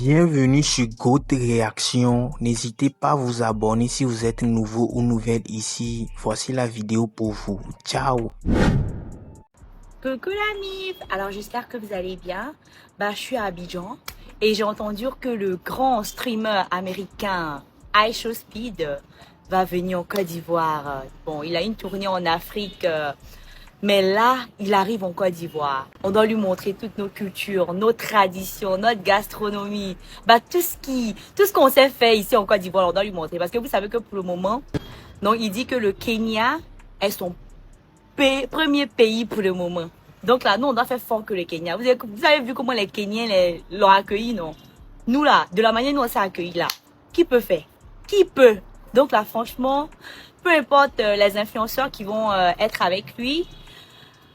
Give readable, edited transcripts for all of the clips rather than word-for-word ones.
Bienvenue sur Goat Réaction. N'hésitez pas à vous abonner si vous êtes nouveau ou nouvelle ici. Voici la vidéo pour vous. Ciao. Coucou la MIF. Alors j'espère que vous allez bien. Je suis à Abidjan et j'ai entendu que le grand streamer américain iShowSpeed va venir en Côte d'Ivoire. Bon, il a une tournée en Afrique, mais là, il arrive en Côte d'Ivoire. On doit lui montrer toutes nos cultures, nos traditions, notre gastronomie. Tout ce qu'on sait faire ici en Côte d'Ivoire, on doit lui montrer. Parce que vous savez que pour le moment, non, il dit que le Kenya est son premier pays pour le moment. Donc là, nous, on doit faire fort que le Kenya. Vous avez vu comment les Kenyans l'ont accueilli, non? Nous là, de la manière dont on s'est accueillis là, qui peut faire? Qui peut? Donc là, franchement, peu importe les influenceurs qui vont être avec lui,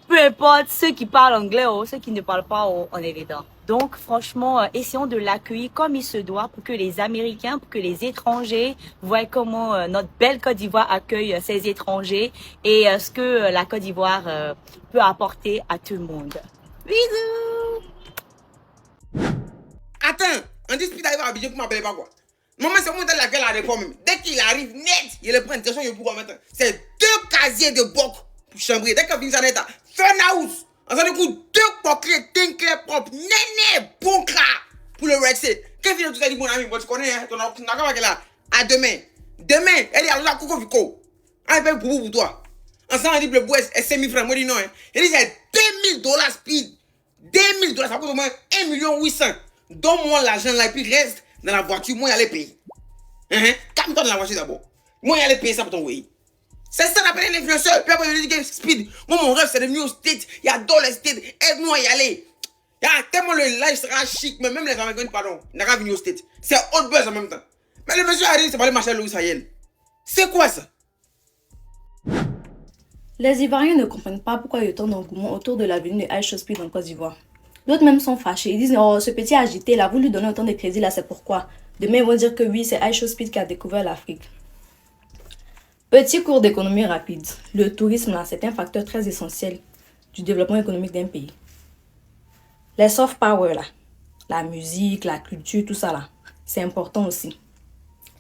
peu importe ceux qui parlent anglais ou ceux qui ne parlent pas, on est dedans. Donc, franchement, essayons de l'accueillir comme il se doit pour que les Américains, pour que les étrangers voient comment notre belle Côte d'Ivoire accueille ces étrangers et ce que la Côte d'Ivoire peut apporter à tout le monde. Bisous! Attends, on dit Speed arrive à Abidjan pour m'appeler pas quoi. Maman, c'est moi dans laquelle la réforme. Dès qu'il arrive net, il le prend une question, il pourra maintenant. C'est 2 casiers de boc pour chambrer. Dès qu'il finit ça net, fun house. On s'en écoute 2 poquets, clair propre, néné, bon cra pour le Rexé. Qu'est-ce que tu as dit, mon ami? Moi, tu connais, hein? Ton accord là. À demain. Demain, elle est à la coucou Vico. Un peu pour toi. Ensemble, on dit le bois est 5 000 francs. Moi, je dis non, hein. Il dit c'est $2 000 Speed. $2 000, ça coûte au moins 1 800 000. Donne-moi l'argent là et puis reste dans la voiture. Moi, il y a les payer. Calme-toi dans la voiture d'abord. Moi, il y a les payer ça pour ton oui. C'est ça l'appelle l'influenceur. Puis après, je dis Speed. Moi, mon rêve, c'est de venir au State. Il y a dans les States. Aide-moi à y aller. Il y a tellement le live sera chic. Mais même les Américains, pardon, n'a qu'à venir au State. C'est haute buzz en même temps. Mais le monsieur arrive, c'est pas le marché Louis Sahel. C'est quoi ça? Les Ivoiriens ne comprennent pas pourquoi il y a tant d'engouement autour de la venue de iShowSpeed en Côte d'Ivoire. D'autres même sont fâchés. Ils disent « Oh, ce petit agité là, vous lui donnez autant de crédit là, c'est pourquoi ?» Demain, ils vont dire que oui, c'est iShowSpeed qui a découvert l'Afrique. Petit cours d'économie rapide. Le tourisme là, c'est un facteur très essentiel du développement économique d'un pays. Les soft power là, la musique, la culture, tout ça là, c'est important aussi.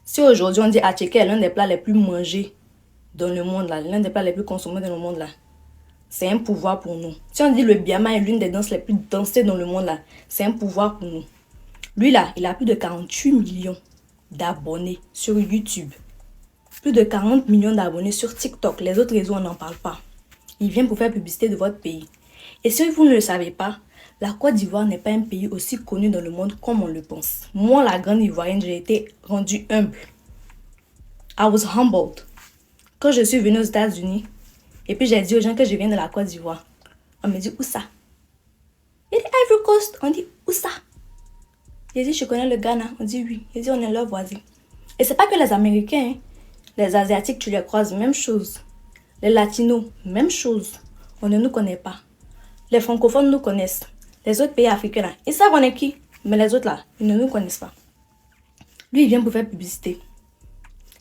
Si aujourd'hui on dit Attiéké est l'un des plats les plus mangés dans le monde là, l'un des plats les plus consommés dans le monde là, c'est un pouvoir pour nous. Si on dit le Biama est l'une des danses les plus dansées dans le monde là, c'est un pouvoir pour nous. Lui là, il a plus de 48 millions d'abonnés sur YouTube. Plus de 40 millions d'abonnés sur TikTok. Les autres réseaux, on n'en parle pas. Il vient pour faire publicité de votre pays. Et si vous ne le savez pas, la Côte d'Ivoire n'est pas un pays aussi connu dans le monde comme on le pense. Moi, la grande Ivoirienne, j'ai été rendue humble. I was humbled. Quand je suis venue aux États-Unis, et puis j'ai dit aux gens que je viens de la Côte d'Ivoire, on me dit où ça? Il dit Ivory Coast. On dit où ça? J'ai dit je connais le Ghana. On dit oui. J'ai dit on est leurs voisins. Et c'est pas que les Américains, hein. Les Asiatiques, tu les croises, même chose. Les Latinos, même chose. On ne nous connaît pas. Les francophones nous connaissent. Les autres pays africains là, ils savent on est qui. Mais les autres là, ils ne nous connaissent pas. Lui, il vient pour faire publicité.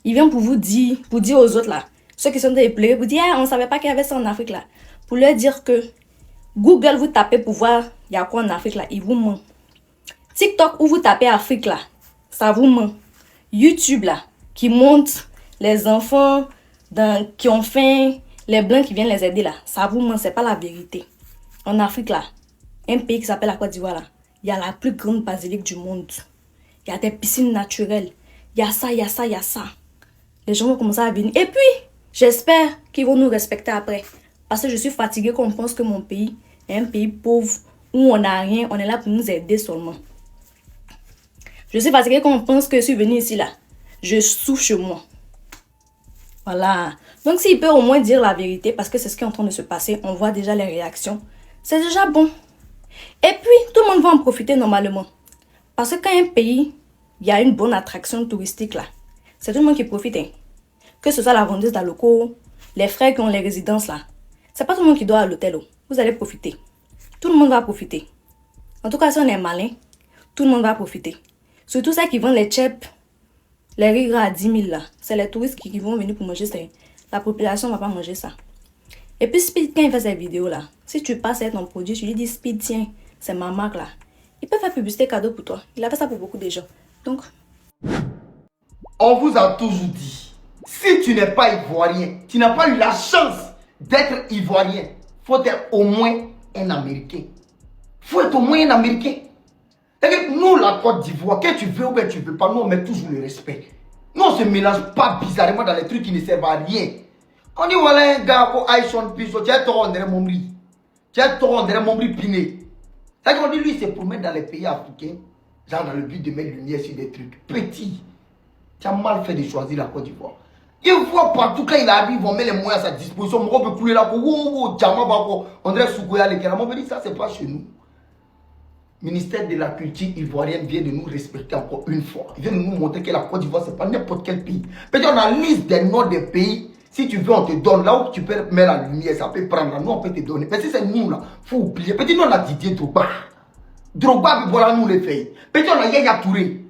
Il vient pour vous dire aux autres là, ceux qui sont des plaies, vous dire on ne savait pas qu'il y avait ça en Afrique là. Pour leur dire que Google, vous tapez pour voir il y a quoi en Afrique là, il vous ment. TikTok, où vous tapez Afrique là, ça vous ment. YouTube là, qui montre les enfants qui ont faim, les blancs qui viennent les aider là, ça vous ment, c'est pas la vérité. En Afrique là, un pays qui s'appelle la Côte d'Ivoire là, il y a la plus grande basilique du monde. Il y a des piscines naturelles. Il y a ça, il y a ça, il y a ça. Les gens vont commencer à venir. Et puis, j'espère qu'ils vont nous respecter après. Parce que je suis fatiguée qu'on pense que mon pays est un pays pauvre où on n'a rien, on est là pour nous aider seulement. Je suis fatiguée qu'on pense que je suis venue ici là. Je souffre chez moi. Voilà. Donc s'il peut au moins dire la vérité, parce que c'est ce qui est en train de se passer, on voit déjà les réactions. C'est déjà bon. Et puis, tout le monde va en profiter normalement. Parce que quand un pays, il y a une bonne attraction touristique là, c'est tout le monde qui profite. Hein. Que ce soit la vendeuse d'Aloko, les frères qui ont les résidences là. C'est pas tout le monde qui doit à l'hôtel. Vous allez profiter. Tout le monde va profiter. En tout cas, si on est malin, tout le monde va profiter. Surtout ceux qui vendent les tchèpes, les rigas à 10 000 là. C'est les touristes qui vont venir pour manger ça. La population ne va pas manger ça. Et puis Speed, quand il fait cette vidéo là, si tu passes à ton produit, tu lui dis Speed, tiens, c'est ma marque là. Il peut faire publicité cadeau pour toi. Il a fait ça pour beaucoup de gens. Donc, On vous a toujours dit, si tu n'es pas ivoirien, tu n'as pas eu la chance d'être ivoirien, faut être au moins un Américain. Faut être au moins un Américain. Et nous, la Côte d'Ivoire, que tu veux ou que tu ne veux pas, nous on met toujours le respect. Nous on ne se mélange pas bizarrement dans les trucs qui ne servent à rien. On dit voilà un gars qui a Aïchon Piso, tu as tort, on dirait mon riz. Tu as tort, on dirait mon riz piné. C'est-à-dire qu'on dit lui, c'est pour mettre dans les pays africains, genre dans le but de mettre lumière sur des trucs petits. Tu as mal fait de choisir la Côte d'Ivoire. Il voit partout quand il arrive, on met les moyens à sa disposition. On peut couler là pour on dirait Soukoya les Kéram. On veut dire ça, c'est pas chez nous. Le ministère de la Culture ivoirienne vient de nous respecter encore une fois. Il vient de nous montrer que la Côte d'Ivoire, c'est pas n'importe quel pays. Peut-être on a la liste des noms des pays. Si tu veux, on te donne là où tu peux mettre la lumière, ça peut prendre là. Nous, on peut te donner. Mais si c'est nous là, il faut oublier. Peut-être nous, on a Didier Drogba. Drogba, voilà nous les pays. Peut-être on a Yaya Touré.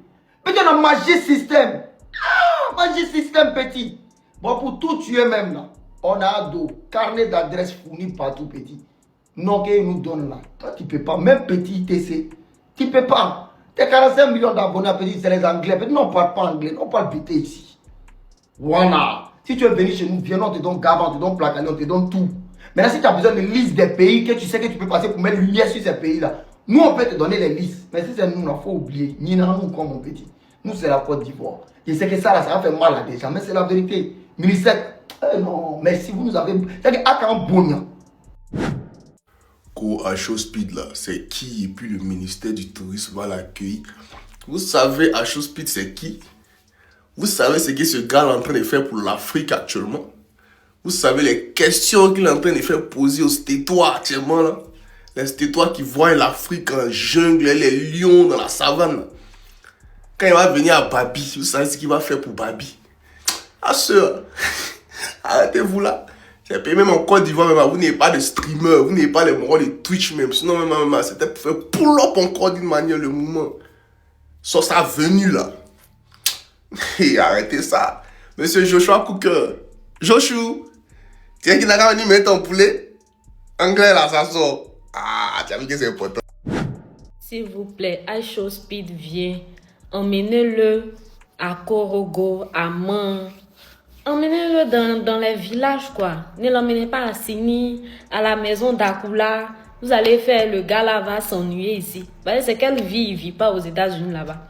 Peut-être on a Magic System. Ah, Magic System petit. Bon, pour tout tuer même là, on a un carnet d'adresse fourni partout petit. Non, qu'il nous donne là. Toi, tu peux pas. Même petit TC, tu peux pas. T'es 45 millions d'abonnés à petit, c'est les Anglais. Petit, non, on parle pas anglais, on parle BT ici. Voilà. Si tu es venu chez nous, viens, on te donne Gabon, on te donne Placani, on te donne tout. Maintenant, si tu as besoin de liste des pays que tu sais que tu peux passer pour mettre lumière sur ces pays-là, nous, on peut te donner les listes. Mais si c'est nous, il faut oublier. Ni nous, comme mon petit. Nous, c'est la Côte d'Ivoire. Je sais que ça, là, ça va faire mal à des gens, mais c'est la vérité. Ministère, non, merci, vous nous avez. C'est-à-dire, à un bon. Acho Speed là, c'est qui? Et puis le ministère du Tourisme va l'accueillir. Vous savez, Acho Speed, c'est qui? Vous savez ce que ce gars est en train de faire pour l'Afrique actuellement? Vous savez les questions qu'il est en train de faire poser aux Stétois actuellement là? Les Stétois qui voient l'Afrique en jungle, les lions dans la savane là. Quand il va venir à Babi, vous savez ce qu'il va faire pour Babi? Ah sœur, arrêtez-vous là. J'ai payé même en Côte d'Ivoire, même, vous n'avez pas de streamer, vous n'avez pas les moraux de Twitch même. Sinon, même, c'était pour faire pull-up encore d'une manière le mouvement. Sur sa venue là. Et arrêtez ça. Monsieur Joshua Cooker. Joshua, tu sais qu'il n'a pas venu mettre ton poulet? Anglais là, ça sort. Ah, tu as vu que c'est important. S'il vous plaît, Acho Speed vient. Emmenez-le à Korogo, à Man. Emmenez-le dans les villages, quoi. Ne l'emmenez pas à Sini, à la maison d'Akula. Vous allez faire, le gars là va s'ennuyer ici. C'est quelle vie il vit pas aux États-Unis là-bas.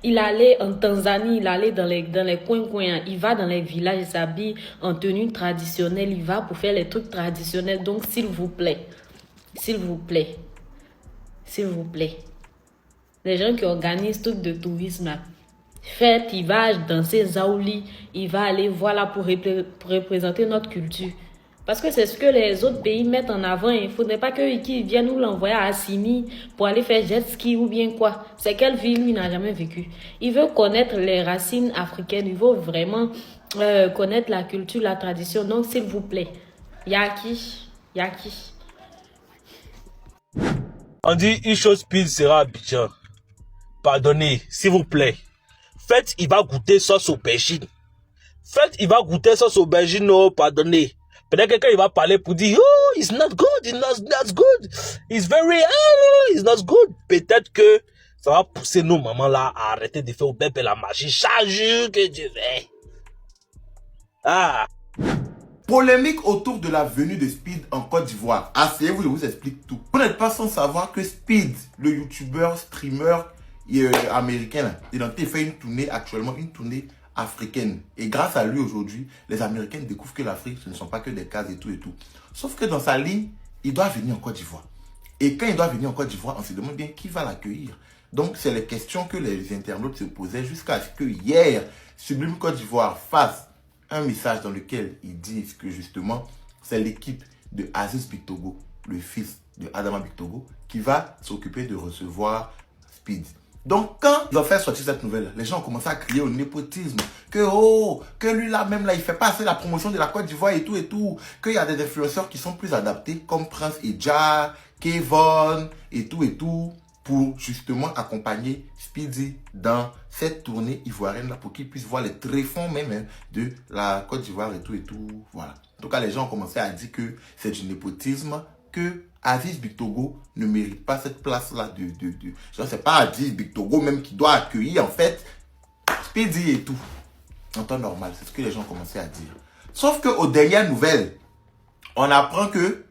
Il allait en Tanzanie, il allait dans les coins. Il va dans les villages, il s'habille en tenue traditionnelle. Il va pour faire les trucs traditionnels. Donc, s'il vous plaît, les gens qui organisent trucs de tourisme là, fête, il va danser Zaouli, il va aller voir là pour représenter notre culture. Parce que c'est ce que les autres pays mettent en avant. Il ne faudrait pas qu'ils viennent nous l'envoyer à Assini pour aller faire jet ski ou bien quoi. C'est quelle ville lui n'a jamais vécu. Il veut connaître les racines africaines. Il veut vraiment connaître la culture, la tradition. Donc s'il vous plaît, Yaki. On dit Acho Speed sera Abidjan. Pardonnez, s'il vous plaît. Faites, il va goûter sauce aubergine. Oh, pardonnez. Peut-être quelqu'un il va parler pour dire, oh, it's not good, it's good. It's very, it's not good. Peut-être que ça va pousser nos mamans là à arrêter de faire au bébé la magie chaque jour que Dieu veut. Ah. Polémique autour de la venue de Speed en Côte d'Ivoire. Asseyez-vous, je vous explique tout. Vous n'êtes pas sans savoir que Speed, le youtubeur, streamer américain, il a fait une tournée actuellement, une tournée africaine. Et grâce à lui aujourd'hui, les Américains découvrent que l'Afrique, ce ne sont pas que des cases et tout. Sauf que dans sa ligne, il doit venir en Côte d'Ivoire. Et quand il doit venir en Côte d'Ivoire, on se demande bien qui va l'accueillir. Donc, c'est les questions que les internautes se posaient jusqu'à ce que hier, Sublime Côte d'Ivoire fasse un message dans lequel ils disent que justement, c'est l'équipe de Aziz Bictogo, le fils de Adama Bictogo, qui va s'occuper de recevoir Speed. Donc, quand ils ont fait sortir cette nouvelle, les gens ont commencé à crier au népotisme. Que lui là, même là, il fait pas assez la promotion de la Côte d'Ivoire et tout. Qu'il y a des influenceurs qui sont plus adaptés, comme Prince Edja, Kevon et tout, pour justement accompagner Speedy dans cette tournée ivoirienne là, pour qu'il puisse voir les tréfonds même de la Côte d'Ivoire et tout. Voilà. En tout cas, les gens ont commencé à dire que c'est du népotisme que Aziz Bictogo ne mérite pas cette place-là genre, c'est pas Aziz Bictogo même qui doit accueillir, en fait, Speedy et tout. En temps normal, c'est ce que les gens commençaient à dire. Sauf qu'aux dernières nouvelles, on apprend que,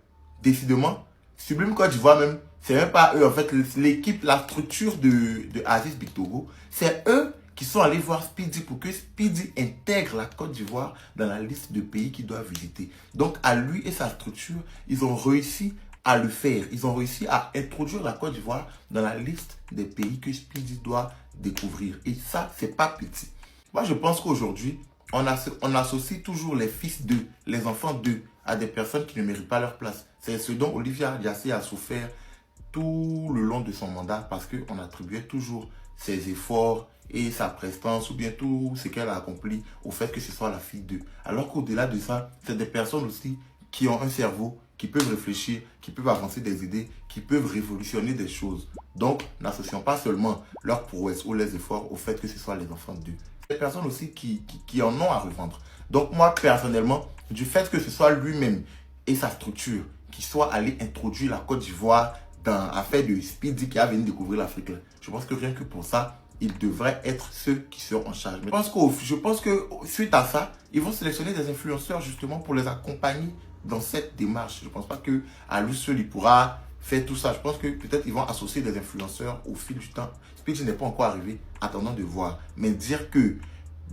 décidément, Sublime Côte d'Ivoire même, c'est même pas eux, en fait, l'équipe, la structure de Aziz Bictogo, c'est eux qui sont allés voir Speedy pour que Speedy intègre la Côte d'Ivoire dans la liste de pays qu'il doit visiter. Donc, à lui et sa structure, ils ont réussi à le faire. Ils ont réussi à introduire la Côte d'Ivoire dans la liste des pays que Speedy doit découvrir. Et ça, c'est pas petit. Moi, je pense qu'aujourd'hui, on associe toujours les fils d'eux, les enfants d'eux, à des personnes qui ne méritent pas leur place. C'est ce dont Olivia Diassé a souffert tout le long de son mandat, parce qu'on attribuait toujours ses efforts et sa prestance, ou bien tout ce qu'elle a accompli au fait que ce soit la fille d'eux. Alors qu'au-delà de ça, c'est des personnes aussi qui ont un cerveau, qui peuvent réfléchir, qui peuvent avancer des idées, qui peuvent révolutionner des choses. Donc, n'associons pas seulement leur prouesse ou les efforts au fait que ce soit les enfants d'eux. Des personnes aussi qui en ont à revendre. Donc moi, personnellement, du fait que ce soit lui-même et sa structure qui soit allé introduire la Côte d'Ivoire dans l'affaire de Speedy qui a venu découvrir l'Afrique, je pense que rien que pour ça, ils devraient être ceux qui seront en charge. Mais je pense que suite à ça, ils vont sélectionner des influenceurs justement pour les accompagner dans cette démarche. Je ne pense pas qu'à lui seul, il pourra faire tout ça. Je pense que peut-être ils vont associer des influenceurs au fil du temps. Speedy n'est pas encore arrivé, attendant de voir. Mais dire que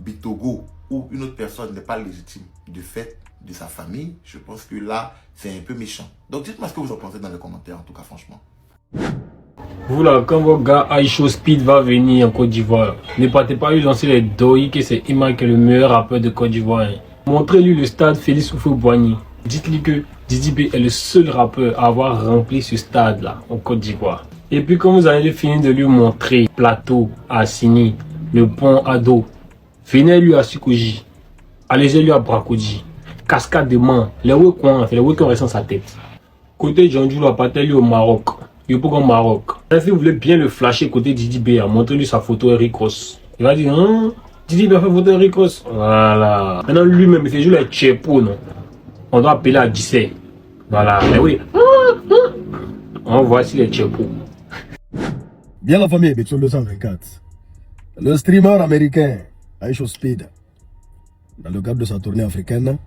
Bictogo ou une autre personne n'est pas légitime du fait de sa famille, je pense que là, c'est un peu méchant. Donc dites-moi ce que vous en pensez dans les commentaires, en tout cas, franchement. Vous là, quand votre gars iShowSpeed va venir en Côte d'Ivoire, ne partez pas lui lancer les doigts que c'est Ima qui est le meilleur rappeur de Côte d'Ivoire. Montrez-lui le stade Félix Houphouët-Boigny. Dites-lui que Didi B est le seul rappeur à avoir rempli ce stade-là en Côte d'Ivoire. Et puis quand vous allez finir de lui montrer Plateau à Assini, le pont à dos, venez lui à Sukoji, allez-lui à Brakoji, Cascade de Man, les Wekouan, les Wekouan restent dans sa tête. Côté Djandjou, partez-lui au Maroc. Il est au Maroc. Et si vous voulez bien le flasher côté Didi B, montrez-lui sa photo Eric Ross. Il va dire, hein, Didi B a fait photo Eric Ross. Voilà. Maintenant lui-même, c'est juste les Tchepo, non. On doit appeler à 17. Voilà. Mais oui. On voit ici les Tchepo. Bien la famille, Betson 224. Le streamer américain iShowSpeed, dans le cadre de sa tournée africaine,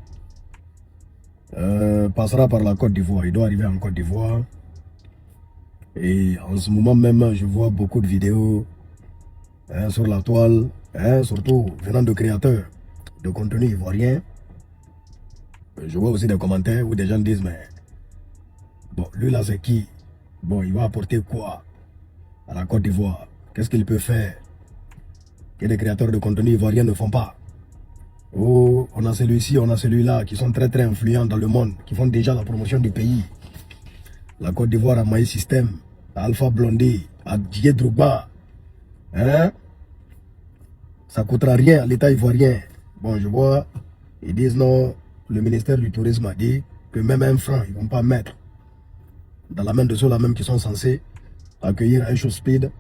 passera par la Côte d'Ivoire. Il doit arriver en Côte d'Ivoire. Et en ce moment même, je vois beaucoup de vidéos sur la toile, surtout venant de créateurs de contenu ivoirien. Je vois aussi des commentaires où des gens disent, mais bon, lui là c'est qui? Bon, il va apporter quoi à la Côte d'Ivoire? Qu'est-ce qu'il peut faire que les créateurs de contenu ivoiriens ne font pas? Oh, on a celui-ci, on a celui-là, qui sont très très influents dans le monde, qui font déjà la promotion du pays. La Côte d'Ivoire a Maïs System, à Alpha Blondy, à Didier Drogba. Ça coûtera rien à l'État ivoirien. Bon, je vois, ils disent non, le ministère du Tourisme a dit que même un franc, ils ne vont pas mettre dans la main de ceux-là même qui sont censés accueillir iShowSpeed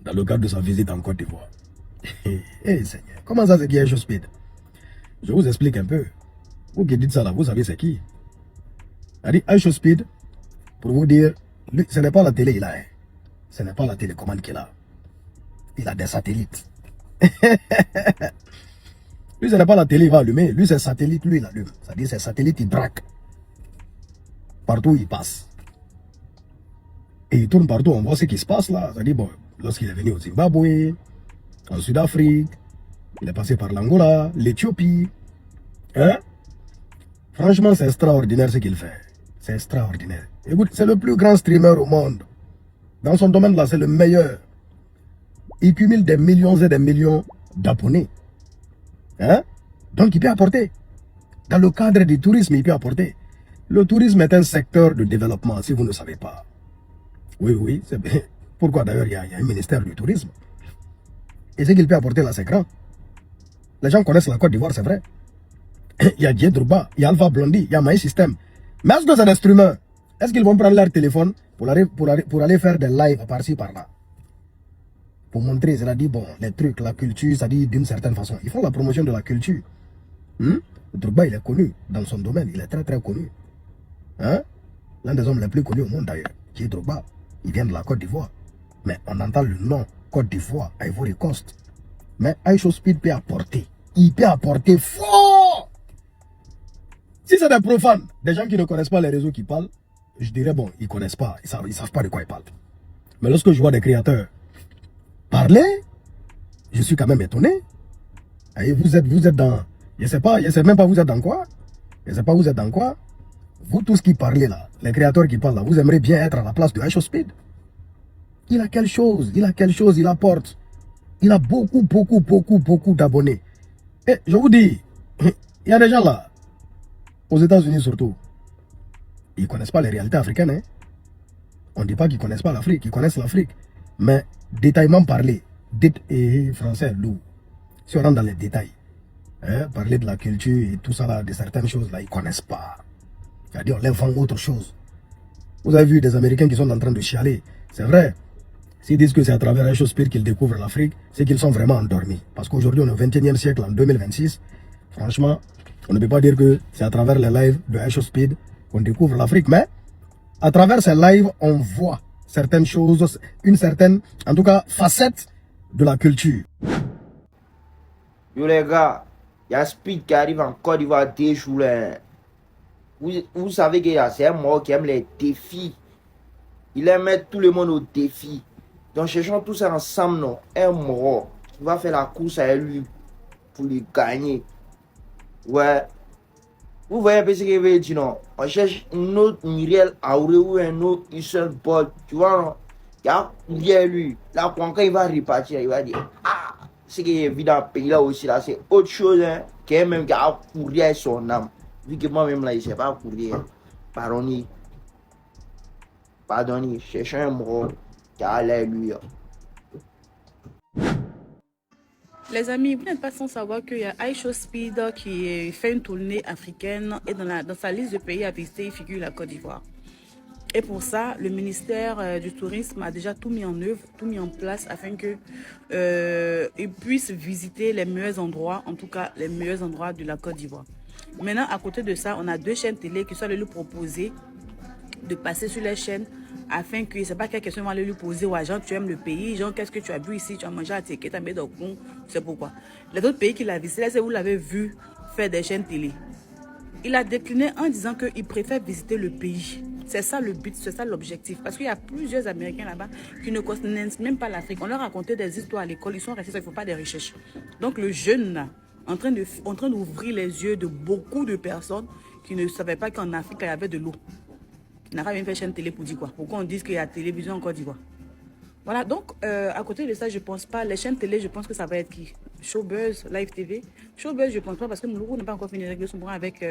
dans le cadre de sa visite en Côte d'Ivoire. Eh Seigneur, comment ça c'est qui iShowSpeed? Je vous explique un peu. Vous qui dites ça là, vous savez c'est qui? Elle dit iShowSpeed, pour vous dire, lui, ce n'est pas la télé il a. Ce n'est pas la télécommande qu'il a. Il a des satellites. Lui, ce n'est pas la télé, il va allumer. Lui, c'est satellite, lui, il allume. C'est-à-dire, c'est satellite, il braque. Partout où il passe. Et il tourne partout, on voit ce qui se passe là. C'est-à-dire, bon, lorsqu'il est venu au Zimbabwe, en Sud-Afrique, il est passé par l'Angola, l'Éthiopie. Franchement, c'est extraordinaire ce qu'il fait. C'est extraordinaire. Écoute, c'est le plus grand streamer au monde. Dans son domaine là, c'est le meilleur. Il cumule des millions et des millions d'abonnés. Donc il peut apporter. Dans le cadre du tourisme, il peut apporter. Le tourisme est un secteur de développement, si vous ne savez pas. Oui, c'est bien. Pourquoi d'ailleurs il y a un ministère du tourisme. Et ce qu'il peut apporter là, c'est grand. Les gens connaissent la Côte d'Ivoire, c'est vrai. Il y a Didier Drogba, il y a Alpha Blondy, il y a Maïs System. Mais est-ce que c'est des streamers? Est-ce qu'ils vont prendre leur téléphone pour aller faire des lives par-ci, par-là? Pour montrer, c'est-à-dire, bon, les trucs, la culture, c'est-à-dire d'une certaine façon. Ils font la promotion de la culture. Drogba, il est connu dans son domaine, il est très très connu. l'un des hommes les plus connus au monde d'ailleurs, qui est Drogba. Il vient de la Côte d'Ivoire. Mais on entend le nom Côte d'Ivoire, Ivory Coast. Mais iShowSpeed peut apporter. Il peut apporter fort. Si c'est des profanes, des gens qui ne connaissent pas les réseaux qui parlent, je dirais bon, ils ne connaissent pas, ils ne savent pas de quoi ils parlent. Mais lorsque je vois des créateurs parler, je suis quand même étonné. Et vous êtes dans, je sais même pas vous êtes dans quoi. Je sais pas vous êtes dans quoi. Vous tous qui parlez là, les créateurs qui parlent là, vous aimeriez bien être à la place de iShowSpeed. Il a quelque chose, il apporte. Il a beaucoup d'abonnés. Et je vous dis, il y a des gens là, aux États-Unis surtout, ils ne connaissent pas les réalités africaines. Hein? On ne dit pas qu'ils ne connaissent pas l'Afrique, ils connaissent l'Afrique. Mais détaillement parler, français, lourd. Si on rentre dans les détails, hein, parler de la culture et tout ça là, de certaines choses là, ils ne connaissent pas. C'est-à-dire, on leur vend autre chose. Vous avez vu des Américains qui sont en train de chialer. C'est vrai. S'ils disent que c'est à travers iShowSpeed qu'ils découvrent l'Afrique, c'est qu'ils sont vraiment endormis. Parce qu'aujourd'hui, on est au 21e siècle, en 2026. Franchement, on ne peut pas dire que c'est à travers les lives de iShowSpeed qu'on découvre l'Afrique. Mais à travers ces lives, on voit certaines choses, une certaine, en tout cas, facette de la culture. Yo les gars, il y a Speed qui arrive en Côte d'Ivoire des jours là. Vous savez que c'est un mort qui aime les défis. Il aime mettre tout le monde au défi. Donc cherchons tous ça ensemble, non. Un mort qui va faire la course à lui pour lui gagner. Ouais. Vous voyez un peu ce que je veux dire, non? On cherche un autre Muriel Auré ou un autre Usain Bolt. Tu vois, non? Il y a lié lui. Là, quand il va repartir, il va dire ah, ce qui est vu dans le pays là aussi, là, c'est autre chose, hein. Qui est même qui a couru à son âme. Vu que moi-même là, il ne sait pas courir. Pardonnez, cherchez un mot qui a l'air lui. Les amis, vous n'êtes pas sans savoir qu'il y a iShowSpeed qui fait une tournée africaine et dans sa liste de pays à visiter, il figure la Côte d'Ivoire. Et pour ça, le ministère du Tourisme a déjà tout mis en œuvre, tout mis en place afin qu'il puisse visiter les meilleurs endroits, en tout cas les meilleurs endroits de la Côte d'Ivoire. Maintenant, à côté de ça, on a 2 chaînes télé qui sont allées lui proposer de passer sur les chaînes afin que c'est pas quelle question va lui poser aux gens, tu aimes le pays, genre qu'est-ce que tu as vu ici, tu as mangé à Téké, tu as mis dans le con, c'est pourquoi. Les autres pays qu'il a visité, c'est vous l'avez vu faire des chaînes télé. Il a décliné en disant qu'il préfère visiter le pays. C'est ça le but, c'est ça l'objectif. Parce qu'il y a plusieurs Américains là-bas qui ne connaissent même pas l'Afrique. On leur racontait des histoires à l'école, ils sont restés, il ne faut pas des recherches. Donc le jeune là, en train d'ouvrir les yeux de beaucoup de personnes qui ne savaient pas qu'en Afrique, il y avait de l'eau. Il n'a pas même fait chaîne télé pour dire quoi. Pourquoi on dit qu'il y a télévision en Côte d'Ivoire. Voilà, donc à côté de ça, je pense pas. Les chaînes télé, je pense que ça va être qui? Showbuzz, Live TV. Showbuzz, je pense pas parce que Moulougou n'a pas encore fini de régler son problème avec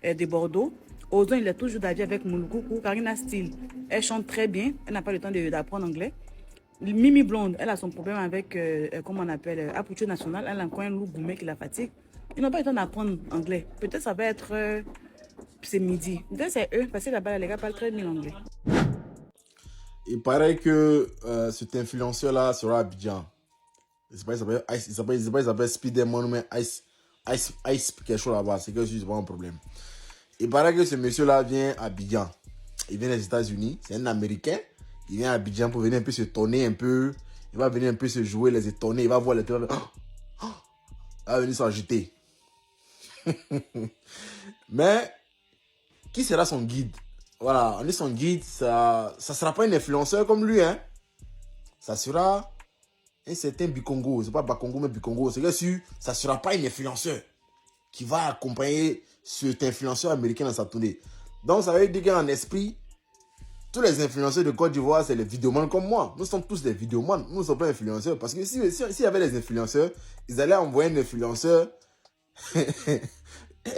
des Bordeaux. Ozon, il est toujours d'avis avec Moulougou. Karina Steele, elle chante très bien. Elle n'a pas le temps d'apprendre anglais. Mimi Blonde, elle a son problème avec, comment on appelle, Apucho National. Elle a encore un loup gourmet qui la fatigue. Ils n'ont pas le temps d'apprendre anglais. Peut-être ça va être... c'est midi. Peut-être c'est eux, parce que là-bas, les gars parlent très bien l'anglais. Il paraît que cet influenceur-là sera à Abidjan. Il s'appelle Spiderman, mais Ice quelque chose là-bas. C'est que c'est pas un problème. Il paraît que ce monsieur-là vient à Abidjan. Il vient des États-Unis. C'est un Américain. Il vient à Abidjan pour venir un peu se tourner un peu. Il va venir un peu se jouer, les étonner. Il va voir les trucs. Il va venir s'agiter. Mais qui sera son guide? Voilà, on est son guide. Ça sera pas un influenceur comme lui, hein. Ça sera un certain Bikongo. C'est pas Bakongo, mais Bikongo. C'est que sûr, ça sera pas un influenceur qui va accompagner cet influenceur américain dans sa tournée. Donc, ça veut dire qu'en esprit, tous les influenceurs de Côte d'Ivoire, c'est les vidéomans comme moi. Nous sommes tous des vidéomans. Nous ne sommes pas influenceurs. Parce que s'il y avait des influenceurs, ils allaient envoyer un influenceur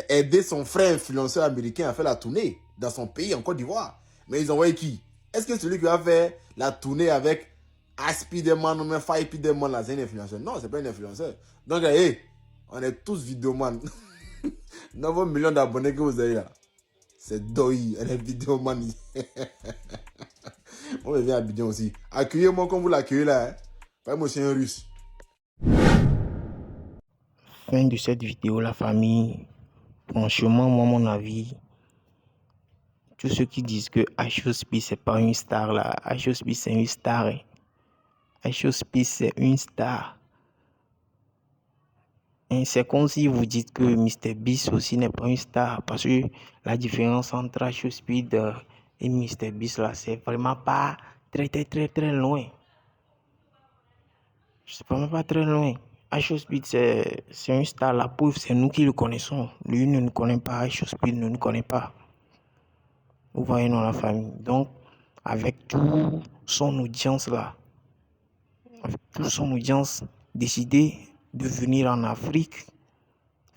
aider son frère influenceur américain à faire la tournée dans son pays, en Côte d'Ivoire. Mais ils ont envoyé qui? Est-ce que celui qui va faire la tournée avec Spiderman ou même Spiderman là, c'est un influenceur? Non, c'est pas un influenceur. Donc, hey, on est tous vidéomans. 9 millions d'abonnés que vous avez là. C'est Doi, elle est vidéoman. On vient à Abidjan aussi. Accueillez-moi comme vous l'accueillez là. Hein. Pas moi, c'est un russe. Fin de cette vidéo, la famille. Franchement, moi, mon avis, tous ceux qui disent que iShowSpeed c'est pas une star là, iShowSpeed c'est une star. Hein. iShowSpeed c'est une star. Et c'est comme si vous dites que MrBeast aussi n'est pas une star, parce que la différence entre iShowSpeed et MrBeast là, c'est vraiment pas très loin. C'est vraiment pas très loin. iShowSpeed c'est une star, la preuve c'est nous qui le connaissons. Lui ne nous connaît pas, iShowSpeed ne nous connaît pas. Vous voyez dans la famille. Donc avec tout son audience là, avec toute son audience, décider de venir en Afrique,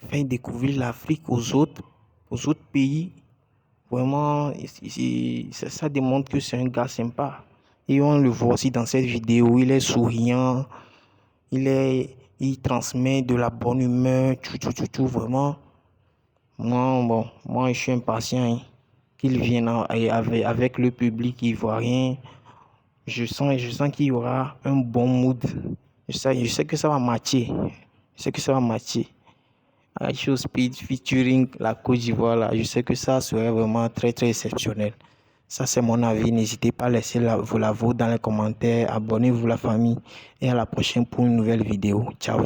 faire découvrir l'Afrique aux autres pays. Vraiment, ça démontre que c'est un gars sympa. Et on le voit aussi dans cette vidéo, il est souriant, il transmet de la bonne humeur, tout, vraiment. Moi je suis impatient qu'il vienne avec le public ivoirien. Je sens qu'il y aura un bon mood. Je sais que ça va matcher. iShowSpeed featuring la Côte d'Ivoire là, je sais que ça serait vraiment très exceptionnel. Ça c'est mon avis. N'hésitez pas à laisser la vôtre dans les commentaires. Abonnez-vous la famille et à la prochaine pour une nouvelle vidéo. Ciao.